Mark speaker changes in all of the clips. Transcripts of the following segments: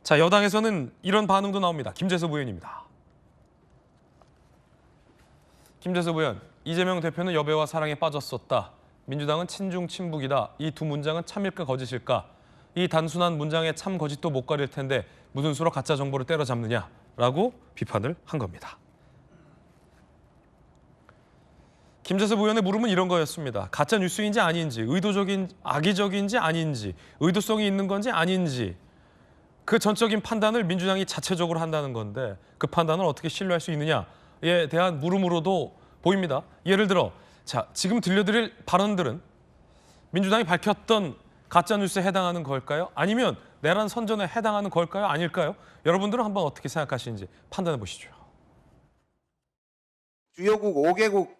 Speaker 1: 자, 여당에서는 이런 반응도 나옵니다. 김재섭 의원입니다. 김재섭 의원, 이재명 대표는 여배우와 사랑에 빠졌었다. 민주당은 친중 친북이다. 이 두 문장은 참일까 거짓일까? 이 단순한 문장에 참 거짓도 못 가릴 텐데 무슨 수로 가짜 정보를 때려잡느냐라고 비판을 한 겁니다. 김재섭 의원의 물음은 이런 거였습니다. 가짜 뉴스인지 아닌지, 의도적인 악의적인지 아닌지, 의도성이 있는 건지 아닌지 그 전적인 판단을 민주당이 자체적으로 한다는 건데 그 판단을 어떻게 신뢰할 수 있느냐에 대한 물음으로도 보입니다. 예를 들어 자, 지금 들려드릴 발언들은 민주당이 밝혔던 가짜뉴스에 해당하는 걸까요? 아니면 내란 선전에 해당하는 걸까요? 아닐까요? 여러분들은 한번 어떻게 생각하시는지 판단해 보시죠.
Speaker 2: 주요국 5개국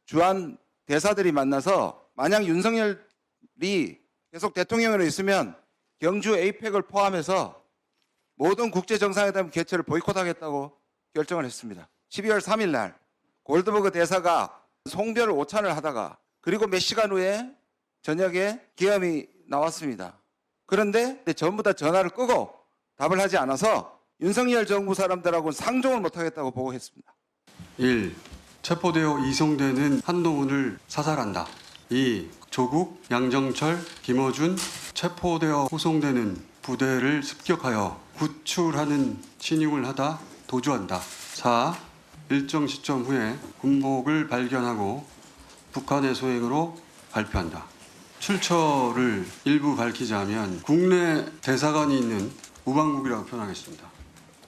Speaker 2: 주한 대사들이 만나서 만약 윤석열이 계속 대통령으로 있으면 경주 에이펙을 포함해서 모든 국제정상회담 개최를 보이콧하겠다고 결정을 했습니다. 12월 3일 날 골드버그 대사가 송별 오찬을 하다가 그리고 몇 시간 후에 저녁에 기염이 나왔습니다. 그런데 전부 다 전화를 끄고 답을 하지 않아서 윤석열 정부 사람들하고는 상종을 못하겠다고 보고했습니다.
Speaker 3: 1. 체포되어 이송되는 한동훈을 사살한다. 2. 조국, 양정철, 김어준 체포되어 호송되는 부대를 습격하여 구출하는 신용을 하다 도주한다. 4. 일정 시점 후에 군복을 발견하고 북한의 소행으로 발표한다. 출처를 일부 밝히자면 국내 대사관이 있는 우방국이라고 표현하겠습니다.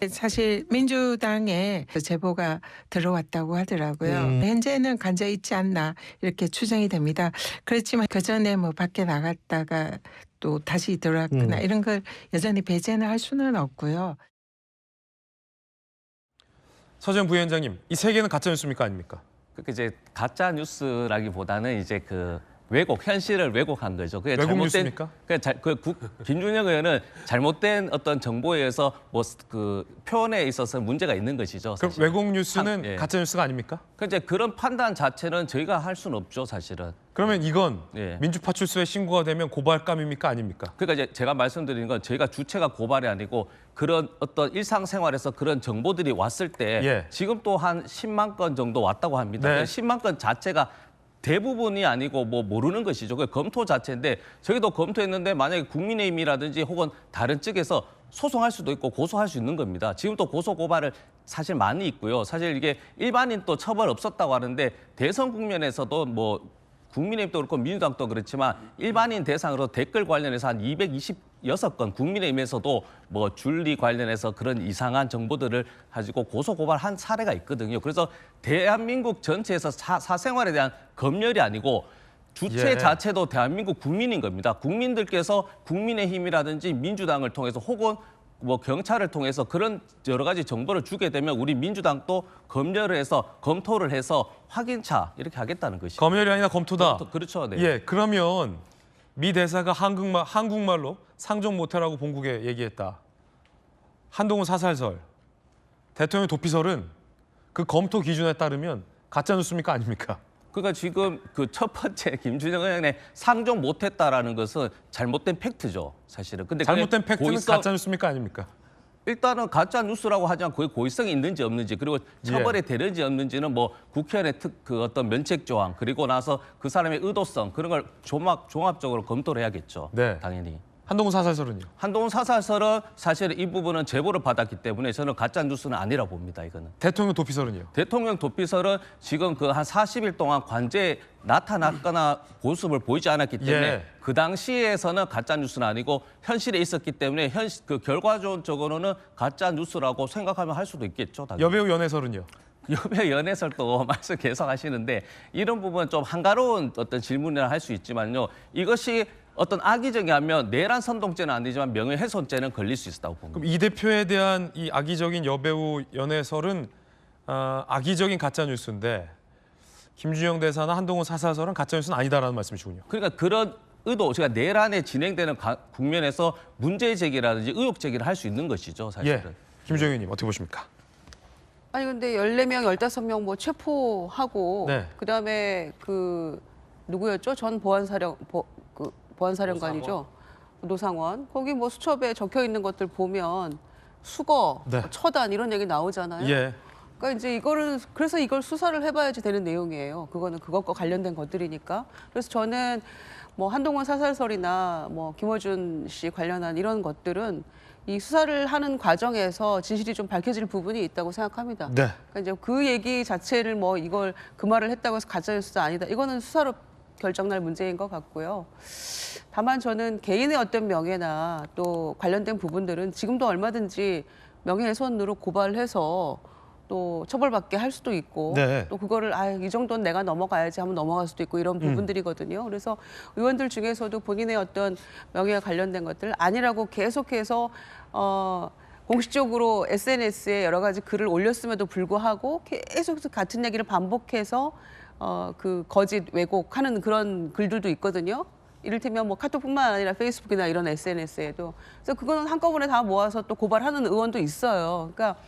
Speaker 4: 사실 민주당에 제보가 들어왔다고 하더라고요. 현재는 간접 있지 않나 이렇게 추정이 됩니다. 그렇지만 그 전에 뭐 밖에 나갔다가 또 다시 들어왔거나 이런 걸 여전히 배제는 할 수는 없고요.
Speaker 1: 서재현 부위원장님, 이 세 개는 가짜 뉴스입니까 아닙니까?
Speaker 5: 그 이제 가짜 뉴스라기보다는 이제 그 왜곡, 현실을 왜곡한 거죠. 그게
Speaker 1: 왜곡
Speaker 5: 잘못된
Speaker 1: 뉴스입니까?
Speaker 5: 김준영 의원은 잘못된 어떤 정보에 의해서 뭐 그 표현에 있어서 문제가 있는 것이죠.
Speaker 1: 그럼
Speaker 5: 사실.
Speaker 1: 왜곡 뉴스는
Speaker 5: 예.
Speaker 1: 가짜 뉴스가 아닙니까?
Speaker 5: 그 이제 그런 판단 자체는 저희가 할 수는 없죠, 사실은.
Speaker 1: 그러면 이건
Speaker 5: 예.
Speaker 1: 민주파출소에 신고가 되면 고발감입니까 아닙니까?
Speaker 5: 그러니까 이제 제가 말씀드리는 건 저희가 주체가 고발이 아니고 그런 어떤 일상생활에서 그런 정보들이 왔을 때
Speaker 1: 예.
Speaker 5: 지금 또 한 10만 건 정도 왔다고 합니다.
Speaker 1: 네.
Speaker 5: 10만 건 자체가 대부분이 아니고 뭐 모르는 것이죠. 그 검토 자체인데 저희도 검토했는데 만약에 국민의힘이라든지 혹은 다른 측에서 소송할 수도 있고 고소할 수 있는 겁니다. 지금 또 고소 고발을 사실 많이 있고요. 사실 이게 일반인 또 처벌 없었다고 하는데 대선 국면에서도 뭐 국민의힘도 그렇고 민주당도 그렇지만 일반인 대상으로 댓글 관련해서 한 226건 국민의힘에서도 뭐 줄리 관련해서 그런 이상한 정보들을 가지고 고소 고발한 사례가 있거든요. 그래서 대한민국 전체에서 사생활에 대한 검열이 아니고 주체
Speaker 1: 예.
Speaker 5: 자체도 대한민국 국민인 겁니다. 국민들께서 국민의힘이라든지 민주당을 통해서 혹은 뭐 경찰을 통해서 그런 여러 가지 정보를 주게 되면 우리 민주당도 검열을 해서 검토를 해서 확인차 이렇게 하겠다는 것이죠.
Speaker 1: 검열이 아니라 검토다.
Speaker 5: 그렇죠. 네.
Speaker 1: 예, 그러면 미 대사가 한국말로 상종 못해라고 본국에 얘기했다. 한동훈 사살설, 대통령 도피설은 그 검토 기준에 따르면 가짜 뉴스입니까 아닙니까?
Speaker 5: 그러니까 지금 그 첫 번째 김준영 의원의 상종 못했다라는 것은 잘못된 팩트죠, 사실은. 근데
Speaker 1: 잘못된
Speaker 5: 그게
Speaker 1: 팩트는 가짜 뉴스입니까 아닙니까?
Speaker 5: 일단은 가짜 뉴스라고 하지만 그게 고의성이 있는지 없는지 그리고 처벌이 되는지 없는지는 뭐 국회의원의 그 어떤 면책 조항 그리고 나서 그 사람의 의도성 그런 걸 종합적으로 검토를 해야겠죠.
Speaker 1: 네.
Speaker 5: 당연히.
Speaker 1: 한동훈 사살설은요?
Speaker 5: 한동훈 사살설은 사실 이 부분은 제보를 받았기 때문에 저는 가짜 뉴스는 아니라고 봅니다. 이거는.
Speaker 1: 대통령 도피설은요?
Speaker 5: 대통령 도피설은 지금 그 한 40일 동안 관제에 나타났거나 모습을 보이지 않았기 때문에
Speaker 1: 예.
Speaker 5: 그 당시에서는 가짜 뉴스는 아니고 현실에 있었기 때문에 그 결과적으로는 가짜 뉴스라고 생각하면 할 수도 있겠죠. 당연히.
Speaker 1: 여배우 연애설은요?
Speaker 5: 여배 연애설도 말씀 계속 하시는데 이런 부분은 좀 한가로운 어떤 질문이라 할 수 있지만요. 이것이 어떤 악의적이하면 내란 선동죄는 안 되지만 명예훼손죄는 걸릴 수 있다고 봅니다.
Speaker 1: 그럼 이 대표에 대한 이 악의적인 여배우 연애설은 악의적인 가짜 뉴스인데 김준영 대사나 한동훈 사살설은 가짜 뉴스는 아니다라는 말씀이시군요.
Speaker 5: 그러니까 그런 의도, 제가 내란에 진행되는 국면에서 문제 제기라든지 의혹 제기를 할 수 있는 것이죠, 사실은.
Speaker 1: 예, 김종현 의원님 어떻게 보십니까?
Speaker 6: 아니 근데 14명, 15명 뭐 체포하고
Speaker 1: 네.
Speaker 6: 그다음에 그 누구였죠? 전 보안사령관이죠. 노상원 거기 뭐 수첩에 적혀 있는 것들 보면 수거,
Speaker 1: 네.
Speaker 6: 뭐 처단 이런 얘기 나오잖아요.
Speaker 1: 예.
Speaker 6: 그러니까 이제 그래서 이걸 수사를 해봐야지 되는 내용이에요. 그거는 그것과 관련된 것들이니까. 그래서 저는 뭐 한동훈 사살설이나 뭐 김어준 씨 관련한 이런 것들은 이 수사를 하는 과정에서 진실이 좀 밝혀질 부분이 있다고 생각합니다.
Speaker 1: 네.
Speaker 6: 그러니까 이제 그 얘기 자체를 뭐 이걸 그 말을 했다고 해서 가짜뉴스가 아니다. 이거는 수사로 결정날 문제인 것 같고요. 다만 저는 개인의 어떤 명예나 또 관련된 부분들은 지금도 얼마든지 명예훼손으로 고발해서 또 처벌받게 할 수도 있고
Speaker 1: 네.
Speaker 6: 또 그거를 이 정도는 내가 넘어가야지 하면 넘어갈 수도 있고 이런 부분들이거든요. 그래서 의원들 중에서도 본인의 어떤 명예와 관련된 것들 아니라고 계속해서 공식적으로 SNS에 여러 가지 글을 올렸음에도 불구하고 계속 같은 얘기를 반복해서 그 거짓 왜곡하는 그런 글들도 있거든요. 이를테면 뭐 카톡뿐만 아니라 페이스북이나 이런 SNS에도. 그래서 그거는 한꺼번에 다 모아서 또 고발하는 의원도 있어요. 그러니까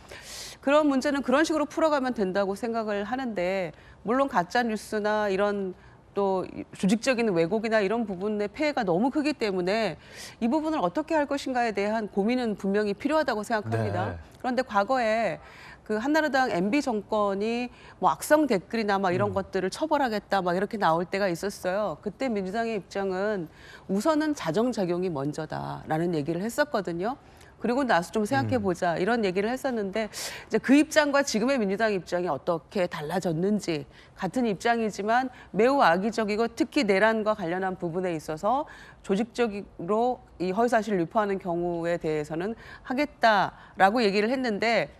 Speaker 6: 그런 문제는 그런 식으로 풀어가면 된다고 생각을 하는데 물론 가짜 뉴스나 이런 또 조직적인 왜곡이나 이런 부분의 폐해가 너무 크기 때문에 이 부분을 어떻게 할 것인가에 대한 고민은 분명히 필요하다고 생각합니다.
Speaker 1: 네.
Speaker 6: 그런데 과거에 그 한나라당 MB 정권이 뭐 악성 댓글이나 막 이런 것들을 처벌하겠다 막 이렇게 나올 때가 있었어요. 그때 민주당의 입장은 우선은 자정작용이 먼저다라는 얘기를 했었거든요. 그리고 나서 좀 생각해 보자 이런 얘기를 했었는데 이제 그 입장과 지금의 민주당 입장이 어떻게 달라졌는지 같은 입장이지만 매우 악의적이고 특히 내란과 관련한 부분에 있어서 조직적으로 이 허위사실을 유포하는 경우에 대해서는 하겠다라고 얘기를 했는데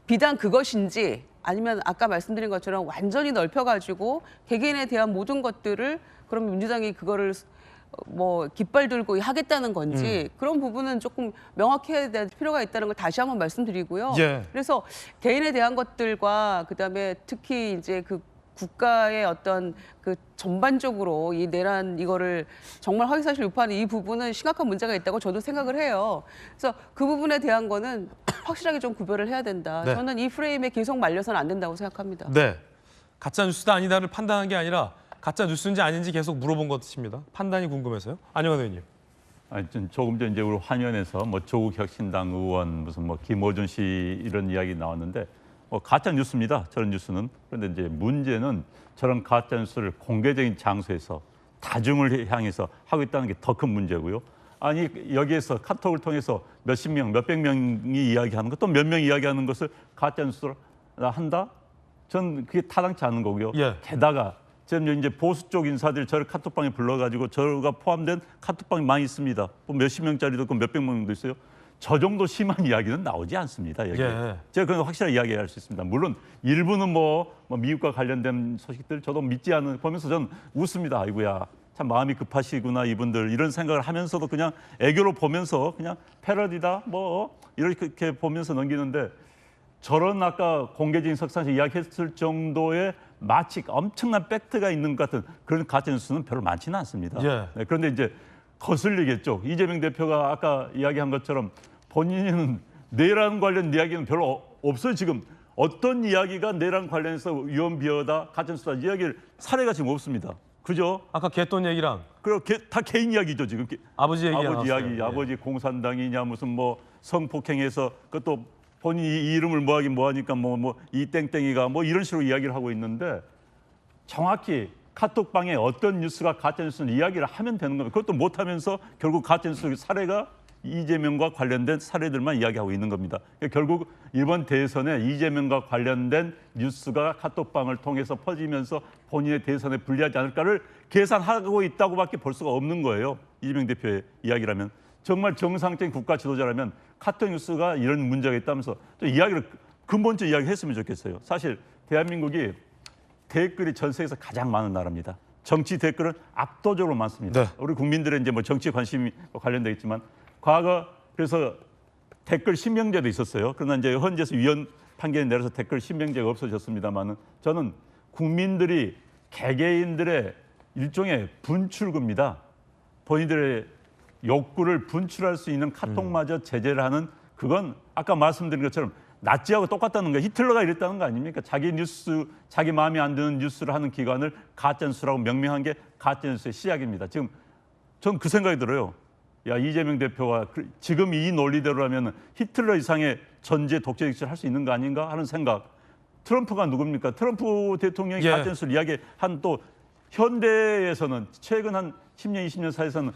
Speaker 6: 비단 그것인지 아니면 아까 말씀드린 것처럼 완전히 넓혀가지고 개개인에 대한 모든 것들을 그럼 민주당이 그거를 뭐 깃발 들고 하겠다는 건지 그런 부분은 조금 명확해야 될 필요가 있다는 걸 다시 한번 말씀드리고요.
Speaker 1: 예.
Speaker 6: 그래서 개인에 대한 것들과 그다음에 특히 이제 그 국가의 어떤 그 전반적으로 이 내란 이거를 정말 허위사실 유포하는 이 부분은 심각한 문제가 있다고 저도 생각을 해요. 그래서 그 부분에 대한 거는 확실하게 좀 구별을 해야 된다.
Speaker 1: 네.
Speaker 6: 저는 이 프레임에 계속 말려서는 안 된다고 생각합니다.
Speaker 1: 네. 가짜 뉴스다 아니다를 판단한 게 아니라 가짜 뉴스인지 아닌지 계속 물어본 것입니다. 판단이 궁금해서요. 안영환 의원님.
Speaker 7: 아니, 조금 전 이제 우리 화면에서 뭐 조국 혁신당 의원 무슨 뭐 김어준 씨 이런 이야기 나왔는데 가짜 뉴스입니다. 저런 뉴스는. 그런데 이제 문제는 저런 가짜 뉴스를 공개적인 장소에서 다중을 향해서 하고 있다는 게 더 큰 문제고요. 아니 여기에서 카톡을 통해서 몇십 명, 몇백 명이 이야기하는 것, 또 몇 명이 이야기하는 것을 가짜 뉴스로 한다? 전 그게 타당치 않은 거고요.
Speaker 1: 예.
Speaker 7: 게다가 지금 이제 보수 쪽 인사들 저를 카톡방에 불러가지고 저가 포함된 카톡방이 많이 있습니다. 뭐 몇십 명짜리도 있고 몇백 명도 있어요. 저 정도 심한 이야기는 나오지 않습니다. 여기.
Speaker 1: 예.
Speaker 7: 제가 그건 확실하게 이야기할 수 있습니다. 물론 일부는 뭐 미국과 관련된 소식들 저도 믿지 않는 보면서 저는 웃습니다. 아이고야 참 마음이 급하시구나 이분들 이런 생각을 하면서도 그냥 애교로 보면서 그냥 패러디다 뭐 이렇게 보면서 넘기는데 저런 아까 공개적인 석상에서 이야기했을 정도의 마치 엄청난 팩트가 있는 것 같은 그런 가짜뉴스는 별로 많지는 않습니다.
Speaker 1: 예.
Speaker 7: 네, 그런데 이제 거슬리겠죠. 이재명 대표가 아까 이야기한 것처럼 본인은 내란 관련 이야기는 별로 없어요. 지금 어떤 이야기가 내란 관련해서 위헌비어다, 가짜뉴스다 이야기를 사례가 지금 없습니다. 그죠?
Speaker 1: 아까 개돈 얘기랑
Speaker 7: 그리고 다 개인 이야기죠 지금.
Speaker 1: 아버지 얘기
Speaker 7: 아버지
Speaker 1: 나왔어요.
Speaker 7: 이야기,
Speaker 1: 예.
Speaker 7: 아버지 공산당이냐 무슨 뭐 성폭행해서 그것도 본인이 이 이름을 뭐하긴 뭐하니까 뭐 이 땡땡이가 뭐 이런 식으로 이야기를 하고 있는데 정확히 카톡방에 어떤 뉴스가 가짜뉴스는 이야기를 하면 되는 겁니다. 그것도 못하면서 결국 가짜뉴스 사례가 이재명과 관련된 사례들만 이야기하고 있는 겁니다. 그러니까 결국 이번 대선에 이재명과 관련된 뉴스가 카톡방을 통해서 퍼지면서 본인의 대선에 불리하지 않을까를 계산하고 있다고밖에 볼 수가 없는 거예요. 이재명 대표의 이야기라면. 정말 정상적인 국가 지도자라면 카톡 뉴스가 이런 문제가 있다면서 좀 이야기를 근본적 이야기했으면 좋겠어요. 사실 대한민국이 댓글이 전 세계에서 가장 많은 나라입니다. 정치 댓글은 압도적으로 많습니다.
Speaker 1: 네.
Speaker 7: 우리 국민들의 이제 뭐 정치 관심이 관련되어 있지만 과거 그래서 댓글 신명제도 있었어요. 그러나 이제 헌재에서 위헌 판결이 내려서 댓글 신명제가 없어졌습니다만은 저는 국민들이 개개인들의 일종의 분출구입니다. 본인들의 욕구를 분출할 수 있는 카톡마저 제재를 하는 그건 아까 말씀드린 것처럼 나치하고 똑같다는 거 히틀러가 이랬다는 거 아닙니까? 자기 뉴스, 자기 마음에 안 드는 뉴스를 하는 기관을 가짜뉴스라고 명명한 게 가짜뉴스의 시작입니다. 지금 전 그 생각이 들어요. 야, 이재명 대표가 지금 이 논리대로라면 히틀러 이상의 전제 독재 정치를 할 수 있는 거 아닌가 하는 생각. 트럼프가 누굽니까? 트럼프 대통령이
Speaker 1: 예.
Speaker 7: 가짜뉴스를 이야기한 또 현대에서는 최근 한 10년, 20년 사이에서는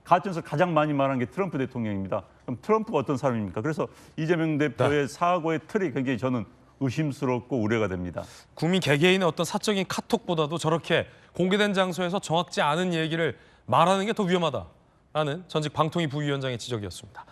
Speaker 7: 가짜뉴스를 가장 많이 말한 게 트럼프 대통령입니다. 그럼 트럼프가 어떤 사람입니까? 그래서 이재명 대표의 사고의 틀이 굉장히 저는 의심스럽고 우려가 됩니다.
Speaker 1: 국민 개개인의 어떤 사적인 카톡보다도 저렇게 공개된 장소에서 정확지 않은 얘기를 말하는 게 더 위험하다라는 전직 방통위 부위원장의 지적이었습니다.